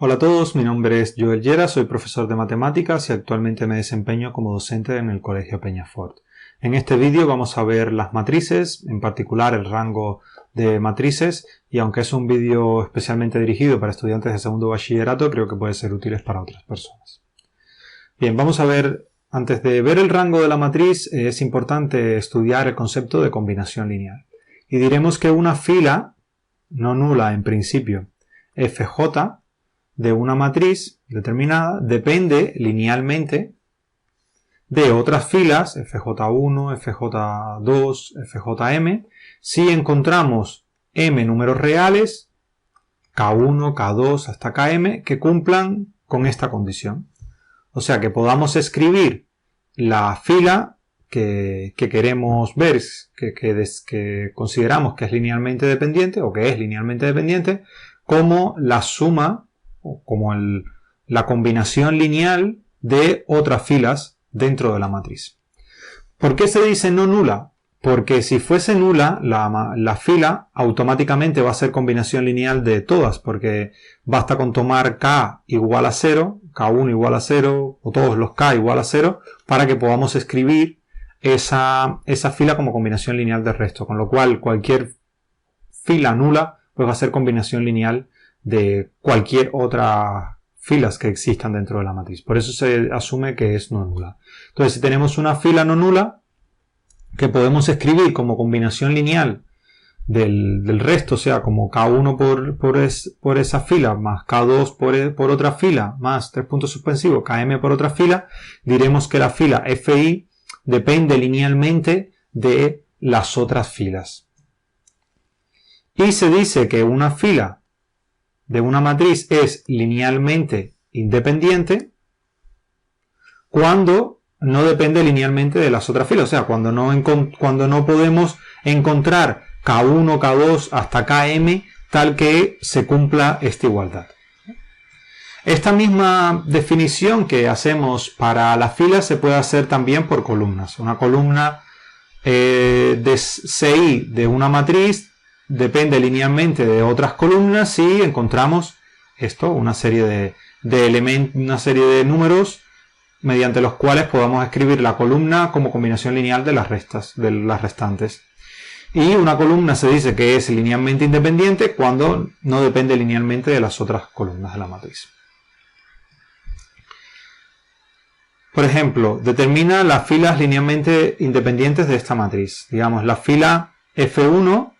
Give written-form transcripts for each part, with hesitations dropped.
Hola a todos, mi nombre es Joel Llera, soy profesor de matemáticas y actualmente me desempeño como docente en el Colegio Peñafort. En este vídeo vamos a ver las matrices, en particular el rango de matrices, y aunque es un vídeo especialmente dirigido para estudiantes de segundo bachillerato, creo que puede ser útil para otras personas. Bien, vamos a ver, antes de ver el rango de la matriz, es importante estudiar el concepto de combinación lineal. Y diremos que una fila no nula en principio, FJ, de una matriz determinada depende linealmente de otras filas FJ1, FJ2, FJM si encontramos m números reales K1, K2 hasta Km que cumplan con esta condición. O sea que podamos escribir la fila que queremos ver, que consideramos que es linealmente dependiente o que es linealmente dependiente como la suma o como la combinación lineal de otras filas dentro de la matriz. ¿Por qué se dice no nula? Porque si fuese nula, la fila automáticamente va a ser combinación lineal de todas, porque basta con tomar K igual a 0, K1 igual a 0, o todos los K igual a 0, para que podamos escribir esa fila como combinación lineal del resto. Con lo cual, cualquier fila nula pues va a ser combinación lineal de cualquier otra filas que existan dentro de la matriz. Por eso se asume que es no nula. Entonces, si tenemos una fila no nula que podemos escribir como combinación lineal del resto, o sea, como K1 por esa fila, más K2 por otra fila, más 3 puntos suspensivos, Km por otra fila, diremos que la fila Fi depende linealmente de las otras filas. Y se dice que una fila de una matriz es linealmente independiente cuando no depende linealmente de las otras filas. O sea, cuando no podemos encontrar K1, K2 hasta Km tal que se cumpla esta igualdad. Esta misma definición que hacemos para las filas se puede hacer también por columnas. Una columna de CI de una matriz depende linealmente de otras columnas si encontramos esto, una serie de elementos, una serie de números mediante los cuales podamos escribir la columna como combinación lineal de las restantes. Y una columna se dice que es linealmente independiente cuando no depende linealmente de las otras columnas de la matriz. Por ejemplo, determina las filas linealmente independientes de esta matriz. Digamos, la fila F1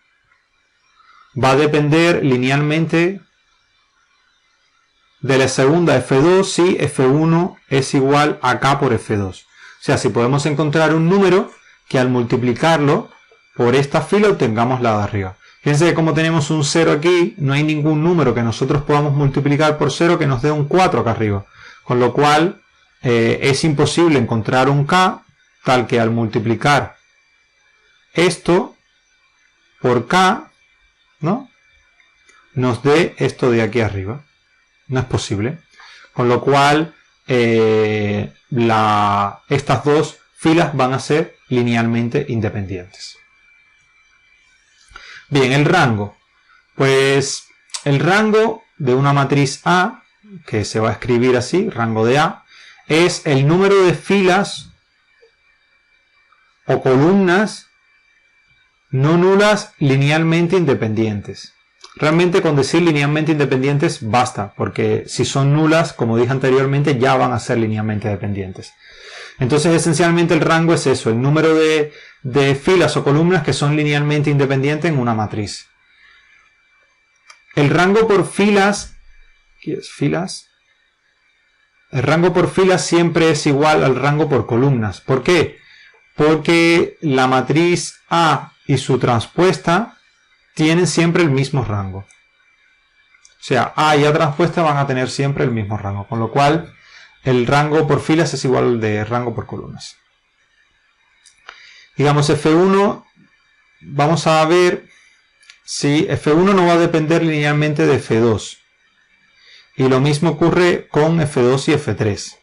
va a depender linealmente de la segunda F2 si F1 es igual a K por F2. O sea, si podemos encontrar un número que al multiplicarlo por esta fila obtengamos la de arriba. Fíjense que como tenemos un 0 aquí, no hay ningún número que nosotros podamos multiplicar por 0 que nos dé un 4 acá arriba. Con lo cual es imposible encontrar un K tal que al multiplicar esto por K, ¿no?, nos dé esto de aquí arriba. No es posible. Con lo cual estas dos filas van a ser linealmente independientes. Bien, el rango. Pues el rango de una matriz A, que se va a escribir así, rango de A, es el número de filas o columnas no nulas linealmente independientes. Realmente con decir linealmente independientes basta, porque si son nulas, como dije anteriormente, ya van a ser linealmente dependientes. Entonces, esencialmente el rango es eso, el número de filas o columnas que son linealmente independientes en una matriz. El rango por filas, ¿qué es filas? El rango por filas siempre es igual al rango por columnas. ¿Por qué? Porque la matriz A y su transpuesta tienen siempre el mismo rango. O sea, A y A transpuesta van a tener siempre el mismo rango, con lo cual el rango por filas es igual al de rango por columnas. Digamos F1, vamos a ver si F1 no va a depender linealmente de F2. Y lo mismo ocurre con F2 y F3.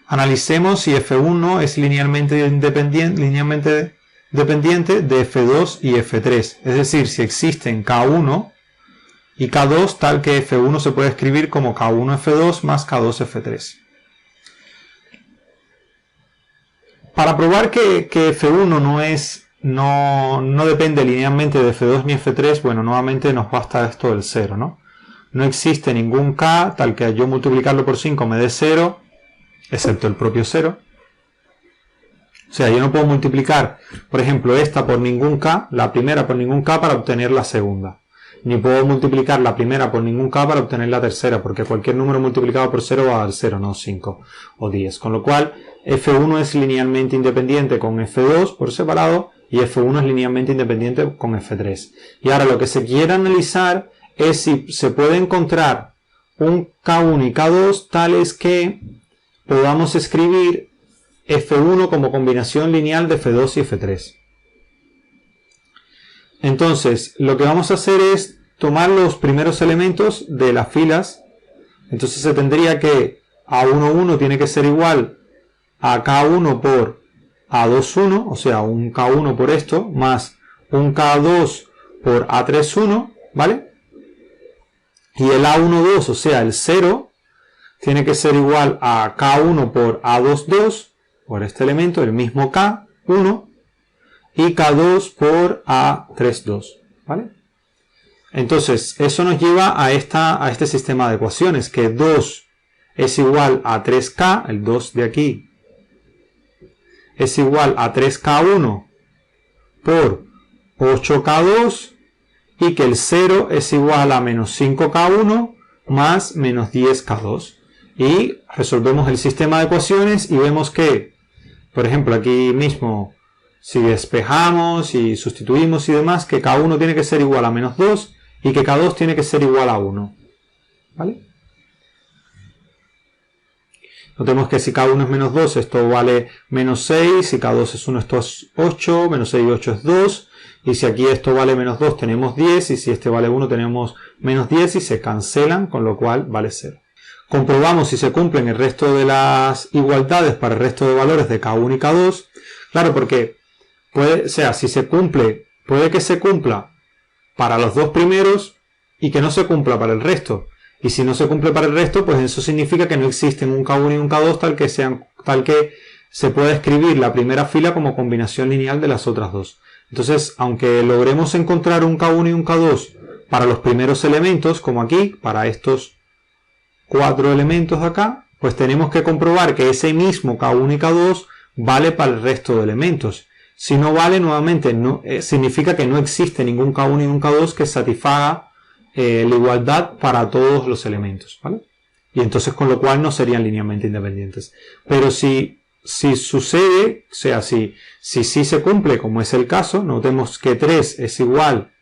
Analicemos si F1 es linealmente dependiente de F2 y F3. Es decir, si existen K1 y K2 tal que F1 se puede escribir como K1F2 más K2F3. Para probar que F1 no depende linealmente de F2 ni F3, bueno, nuevamente nos basta esto del 0, ¿no? No existe ningún K tal que yo multiplicarlo por 5 me dé 0, excepto el propio 0. O sea, yo no puedo multiplicar, por ejemplo, esta por ningún K, la primera por ningún K para obtener la segunda. Ni puedo multiplicar la primera por ningún K para obtener la tercera, porque cualquier número multiplicado por 0 va a dar 0, no 5 o 10. Con lo cual, F1 es linealmente independiente con F2 por separado y F1 es linealmente independiente con F3. Y ahora lo que se quiere analizar es si se puede encontrar un K1 y K2 tales que podamos escribir F1 como combinación lineal de F2 y F3. Entonces, lo que vamos a hacer es tomar los primeros elementos de las filas. Entonces se tendría que A11 tiene que ser igual a K1 por A21, o sea, un K1 por esto, más un K2 por A31, ¿vale? Y el A12, o sea, el 0, tiene que ser igual a K1 por A22, por este elemento, el mismo K1, y K2 por A32, ¿vale? Entonces, eso nos lleva a este sistema de ecuaciones, que 2 es igual a 3K, el 2 de aquí, es igual a 3K1 por 8K2, y que el 0 es igual a menos 5K1 más menos 10K2. Y resolvemos el sistema de ecuaciones y vemos que, por ejemplo, aquí mismo, si despejamos y sustituimos y demás, que K1 tiene que ser igual a menos 2 y que K2 tiene que ser igual a 1. ¿Vale? Notemos que si K1 es menos 2, esto vale menos 6, si K2 es 1, esto es 8, menos 6 y 8 es 2, y si aquí esto vale menos 2 tenemos 10, y si este vale 1 tenemos menos 10 y se cancelan, con lo cual vale 0. Comprobamos si se cumplen el resto de las igualdades para el resto de valores de K1 y K2. Claro, porque si se cumple, puede que se cumpla para los dos primeros y que no se cumpla para el resto. Y si no se cumple para el resto, pues eso significa que no existen un K1 y un K2 tal que se pueda escribir la primera fila como combinación lineal de las otras dos. Entonces, aunque logremos encontrar un K1 y un K2 para los primeros elementos, como aquí, para estos 4 elementos de acá, pues tenemos que comprobar que ese mismo K1 y K2 vale para el resto de elementos. Si no vale, nuevamente, significa que no existe ningún K1 y un K2 que satisfaga la igualdad para todos los elementos, ¿vale? Y entonces con lo cual no serían linealmente independientes. Pero si sucede, o sea, si se cumple, como es el caso, notemos que 3 es igual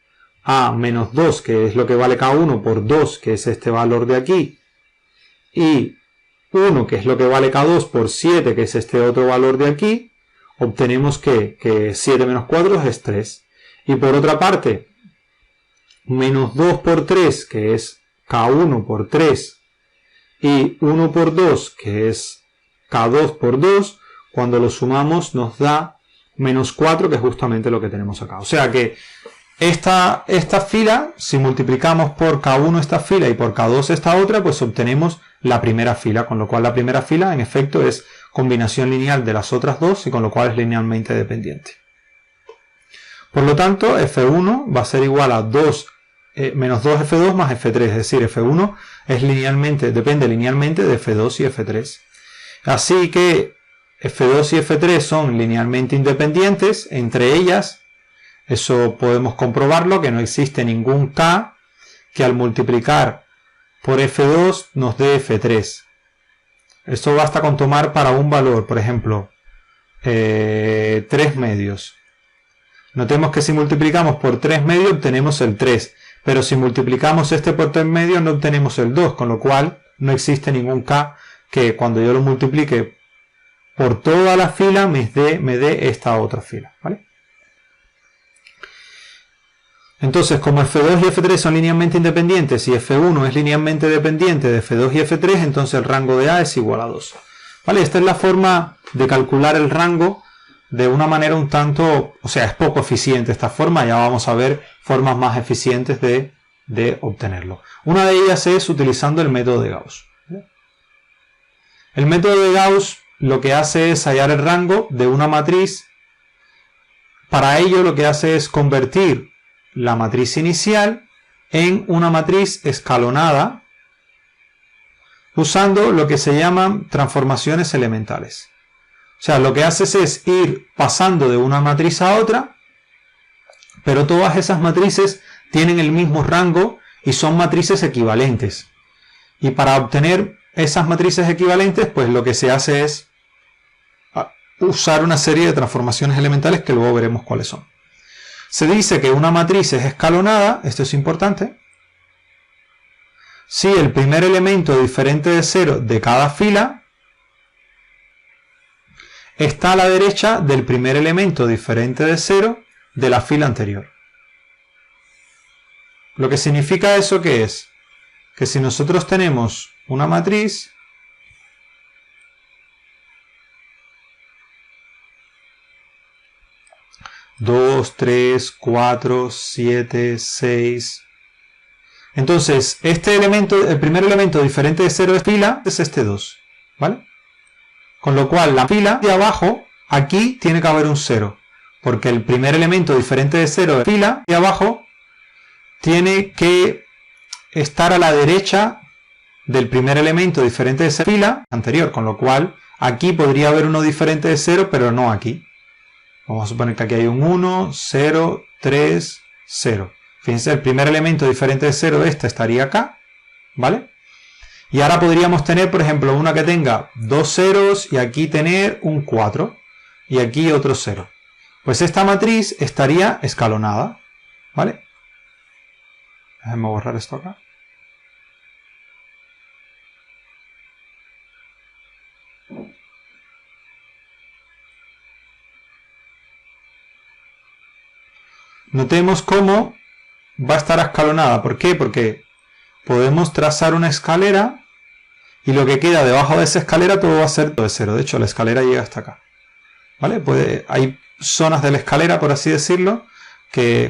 a menos 2, que es lo que vale K1, por 2, que es este valor de aquí, y 1, que es lo que vale K2, por 7, que es este otro valor de aquí, obtenemos que 7 menos 4 es 3. Y por otra parte, menos 2 por 3, que es K1 por 3, y 1 por 2, que es K2 por 2, cuando lo sumamos nos da menos 4, que es justamente lo que tenemos acá. O sea que esta fila, si multiplicamos por K1 esta fila y por K2 esta otra, pues obtenemos la primera fila, con lo cual la primera fila en efecto es combinación lineal de las otras dos y con lo cual es linealmente dependiente. Por lo tanto, F1 va a ser igual a menos 2F2 más F3, es decir, F1 depende linealmente de F2 y F3. Así que F2 y F3 son linealmente independientes entre ellas. Eso podemos comprobarlo, que no existe ningún K que al multiplicar por F2 nos dé F3. Esto basta con tomar para un valor, por ejemplo, 3 medios. Notemos que si multiplicamos por 3 medios obtenemos el 3, pero si multiplicamos este por 3 medios no obtenemos el 2, con lo cual no existe ningún K que cuando yo lo multiplique por toda la fila me dé esta otra fila, ¿vale? Entonces, como F2 y F3 son linealmente independientes y F1 es linealmente dependiente de F2 y F3, entonces el rango de A es igual a 2. ¿Vale? Esta es la forma de calcular el rango de una manera un tanto, o sea, es poco eficiente esta forma. Ya vamos a ver formas más eficientes de de obtenerlo. Una de ellas es utilizando el método de Gauss. El método de Gauss lo que hace es hallar el rango de una matriz. Para ello lo que hace es convertir la matriz inicial en una matriz escalonada usando lo que se llaman transformaciones elementales. O sea, lo que haces es ir pasando de una matriz a otra, pero todas esas matrices tienen el mismo rango y son matrices equivalentes. Y para obtener esas matrices equivalentes, pues lo que se hace es usar una serie de transformaciones elementales que luego veremos cuáles son. Se dice que una matriz es escalonada, esto es importante, si el primer elemento diferente de 0 de cada fila está a la derecha del primer elemento diferente de 0 de la fila anterior. Lo que significa eso que es que si nosotros tenemos una matriz ...2, 3, 4, 7, 6... Entonces, este elemento, el primer elemento diferente de 0 de fila es este 2, ¿vale? Con lo cual, la fila de abajo, aquí tiene que haber un 0, porque el primer elemento diferente de 0 de fila de abajo tiene que estar a la derecha del primer elemento diferente de esa fila anterior, con lo cual aquí podría haber uno diferente de 0, pero no aquí. Vamos a suponer que aquí hay un 1, 0, 3, 0. Fíjense, el primer elemento diferente de 0 este estaría acá, ¿vale? Y ahora podríamos tener, por ejemplo, una que tenga 2 ceros y aquí tener un 4 y aquí otro 0. Pues esta matriz estaría escalonada, ¿vale? Déjenme borrar esto acá. Notemos cómo va a estar escalonada. ¿Por qué? Porque podemos trazar una escalera y lo que queda debajo de esa escalera todo va a ser de 0. De hecho, la escalera llega hasta acá, ¿vale? Hay zonas de la escalera, por así decirlo,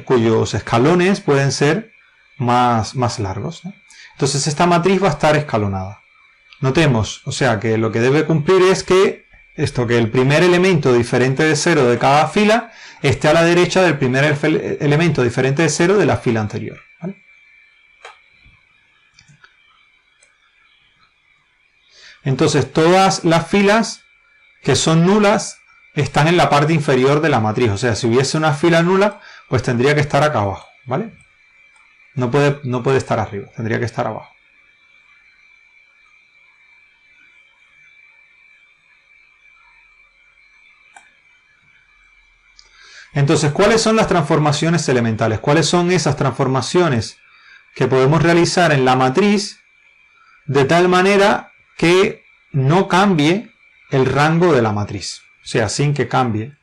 cuyos escalones pueden ser más largos, ¿no? Entonces esta matriz va a estar escalonada. Notemos, o sea, que lo que debe cumplir es que el primer elemento diferente de 0 de cada fila esté a la derecha del primer elemento diferente de 0 de la fila anterior, ¿vale? Entonces todas las filas que son nulas están en la parte inferior de la matriz. O sea, si hubiese una fila nula, pues tendría que estar acá abajo, ¿vale? No puede estar arriba, tendría que estar abajo. Entonces, ¿cuáles son las transformaciones elementales? ¿Cuáles son esas transformaciones que podemos realizar en la matriz de tal manera que no cambie el rango de la matriz? O sea, sin que cambie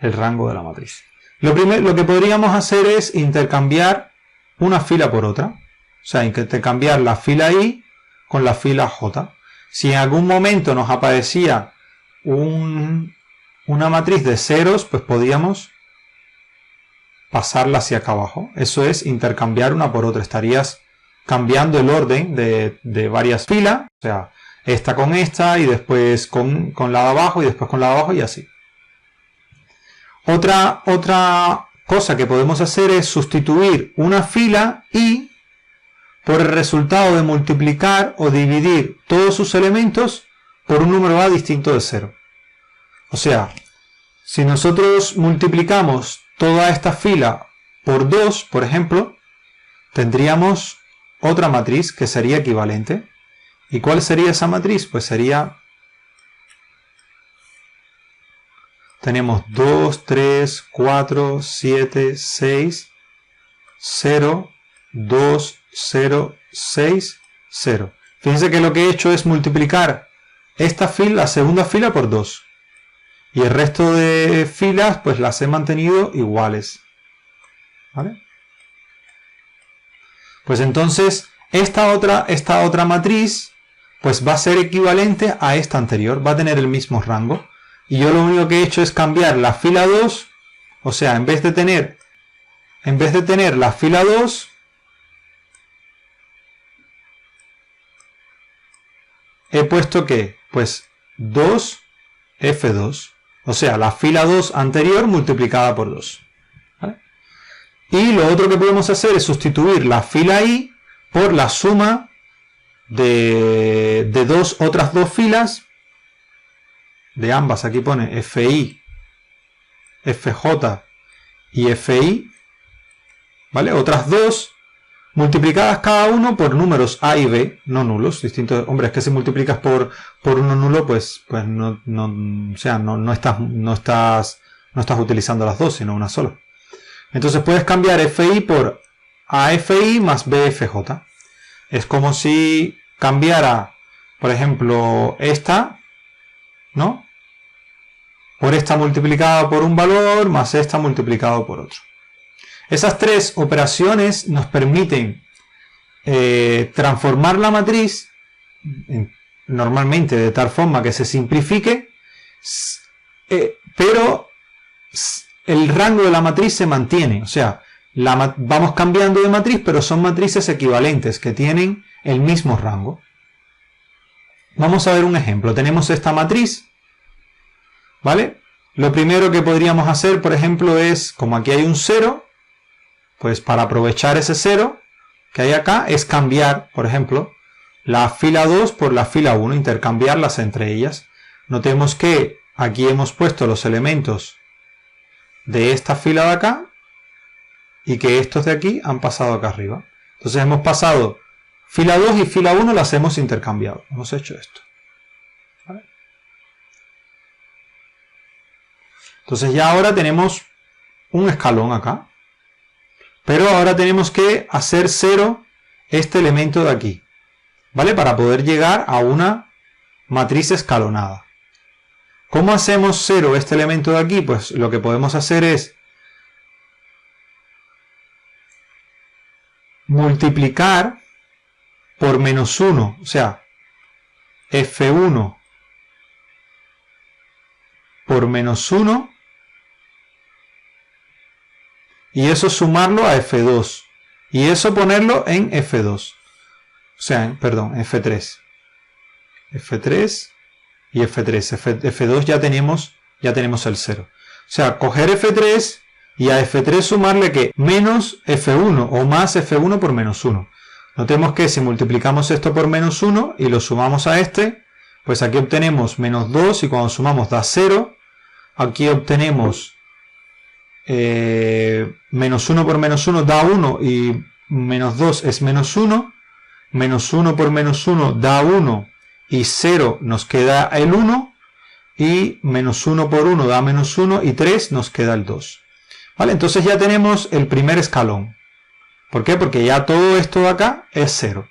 el rango de la matriz. Lo que podríamos hacer es intercambiar una fila por otra. O sea, intercambiar la fila I con la fila J. Si en algún momento nos aparecía una matriz de ceros, pues podíamos pasarla hacia acá abajo. Eso es intercambiar una por otra. Estarías cambiando el orden de varias filas. O sea, esta con esta y después con la de abajo y después con la de abajo y así. Otra cosa que podemos hacer es sustituir una fila I por el resultado de multiplicar o dividir todos sus elementos por un número A distinto de 0. O sea, si nosotros multiplicamos toda esta fila por 2, por ejemplo, tendríamos otra matriz que sería equivalente. ¿Y cuál sería esa matriz? Pues sería... Tenemos 2, 3, 4, 7, 6, 0, 2, 0, 6, 0. Fíjense que lo que he hecho es multiplicar esta fila, la segunda fila, por 2. Y el resto de filas pues las he mantenido iguales, ¿vale? Pues entonces esta otra matriz pues va a ser equivalente a esta anterior, va a tener el mismo rango. Y yo lo único que he hecho es cambiar la fila 2, o sea, en vez de tener la fila 2, he puesto ¿qué? Pues 2F2. O sea, la fila 2 anterior multiplicada por 2. ¿Vale? Y lo otro que podemos hacer es sustituir la fila I por la suma de otras dos filas, de ambas. Aquí pone FI, FJ y FI, ¿vale? Otras dos multiplicadas cada uno por números A y B, no nulos, distintos. Hombre, es que si multiplicas por uno nulo, pues no estás utilizando las dos, sino una sola. Entonces puedes cambiar FI por AFI más BFJ. Es como si cambiara, por ejemplo, esta, ¿no? Por esta multiplicada por un valor más esta multiplicado por otro. Esas tres operaciones nos permiten transformar la matriz normalmente de tal forma que se simplifique, pero el rango de la matriz se mantiene. O sea, vamos cambiando de matriz, pero son matrices equivalentes que tienen el mismo rango. Vamos a ver un ejemplo. Tenemos esta matriz, ¿vale? Lo primero que podríamos hacer, por ejemplo, es, como aquí hay un 0, pues para aprovechar ese 0 que hay acá, es cambiar, por ejemplo, la fila 2 por la fila 1, intercambiarlas entre ellas. Notemos que aquí hemos puesto los elementos de esta fila de acá y que estos de aquí han pasado acá arriba. Entonces hemos pasado fila 2 y fila 1, las hemos intercambiado. Hemos hecho esto. ¿Vale? Entonces ya ahora tenemos un escalón acá. Pero ahora tenemos que hacer 0 este elemento de aquí, ¿vale? Para poder llegar a una matriz escalonada. ¿Cómo hacemos 0 este elemento de aquí? Pues lo que podemos hacer es multiplicar por menos 1, o sea, F1 por menos 1, y eso sumarlo a F2, y eso ponerlo en F2, o sea, perdón, F3 y F3, F2 ya tenemos el 0, o sea, coger F3 y a F3 sumarle que menos F1 o más F1 por menos 1. Notemos que si multiplicamos esto por menos 1 y lo sumamos a este, pues aquí obtenemos menos 2 y cuando sumamos da 0, aquí obtenemos menos 1 por menos 1 da 1 y menos 2 es menos 1, menos 1 por menos 1 da 1 y 0 nos queda el 1 y menos 1 por 1 da menos 1 y 3 nos queda el 2. ¿Vale? Entonces ya tenemos el primer escalón. ¿Por qué? Porque ya todo esto de acá es 0.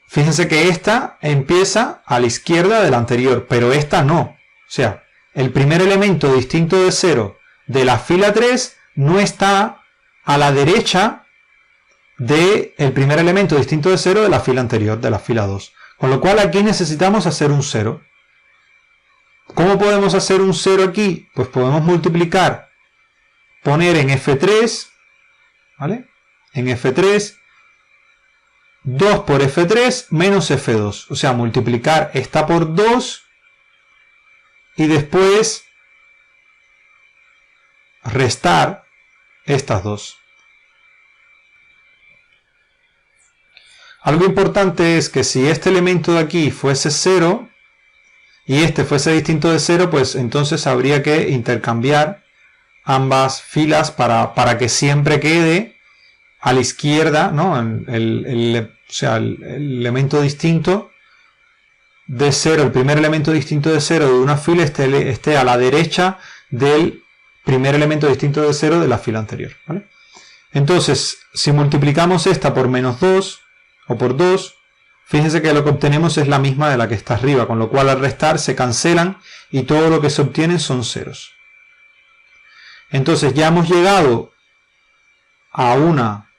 Fíjense que esta empieza a la izquierda de la anterior, pero esta no. O sea, el primer elemento distinto de 0 de la fila 3 no está a la derecha del primer elemento distinto de 0 de la fila anterior, de la fila 2. Con lo cual aquí necesitamos hacer un 0. ¿Cómo podemos hacer un 0 aquí? Pues podemos multiplicar, poner en F3, ¿vale? En F3, 2 por F3 menos F2. O sea, multiplicar esta por 2 y después restar estas dos. Algo importante es que si este elemento de aquí fuese 0 y este fuese distinto de 0, pues entonces habría que intercambiar ambas filas para que siempre quede a la izquierda, ¿no? O sea, el elemento distinto de 0, el primer elemento distinto de 0 de una fila esté a la derecha del primer elemento distinto de 0 de la fila anterior, ¿vale? Entonces, si multiplicamos esta por menos 2 o por 2, fíjense que lo que obtenemos es la misma de la que está arriba, con lo cual al restar se cancelan y todo lo que se obtiene son ceros. Entonces ya hemos llegado a una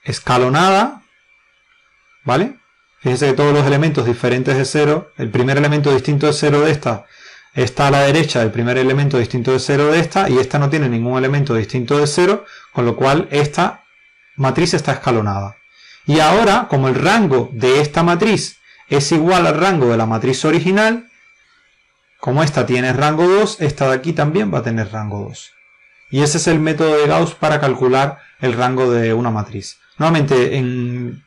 escalonada, ¿vale? Fíjense que todos los elementos diferentes de 0, el primer elemento distinto de 0 de esta está a la derecha del primer elemento distinto de 0 de esta, y esta no tiene ningún elemento distinto de 0, con lo cual esta matriz está escalonada. Y ahora, como el rango de esta matriz es igual al rango de la matriz original, como esta tiene rango 2, esta de aquí también va a tener rango 2. Y ese es el método de Gauss para calcular el rango de una matriz. Nuevamente, en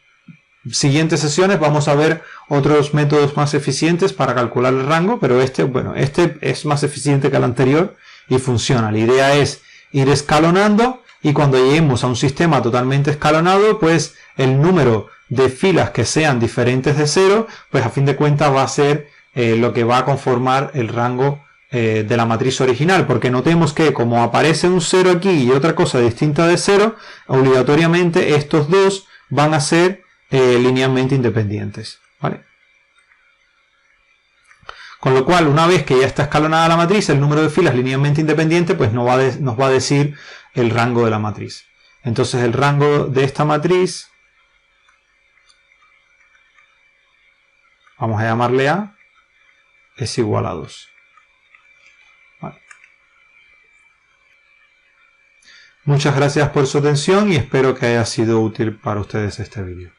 siguientes sesiones vamos a ver otros métodos más eficientes para calcular el rango, pero este es más eficiente que el anterior y funciona. La idea es ir escalonando y cuando lleguemos a un sistema totalmente escalonado, pues el número de filas que sean diferentes de 0, pues a fin de cuentas va a ser lo que va a conformar el rango de la matriz original, porque notemos que como aparece un 0 aquí y otra cosa distinta de 0, obligatoriamente estos dos van a ser linealmente independientes, ¿vale? Con lo cual, una vez que ya está escalonada la matriz, el número de filas linealmente independiente pues nos va a decir el rango de la matriz. Entonces el rango de esta matriz, vamos a llamarle A, es igual a 2. Vale. Muchas gracias por su atención y espero que haya sido útil para ustedes este vídeo.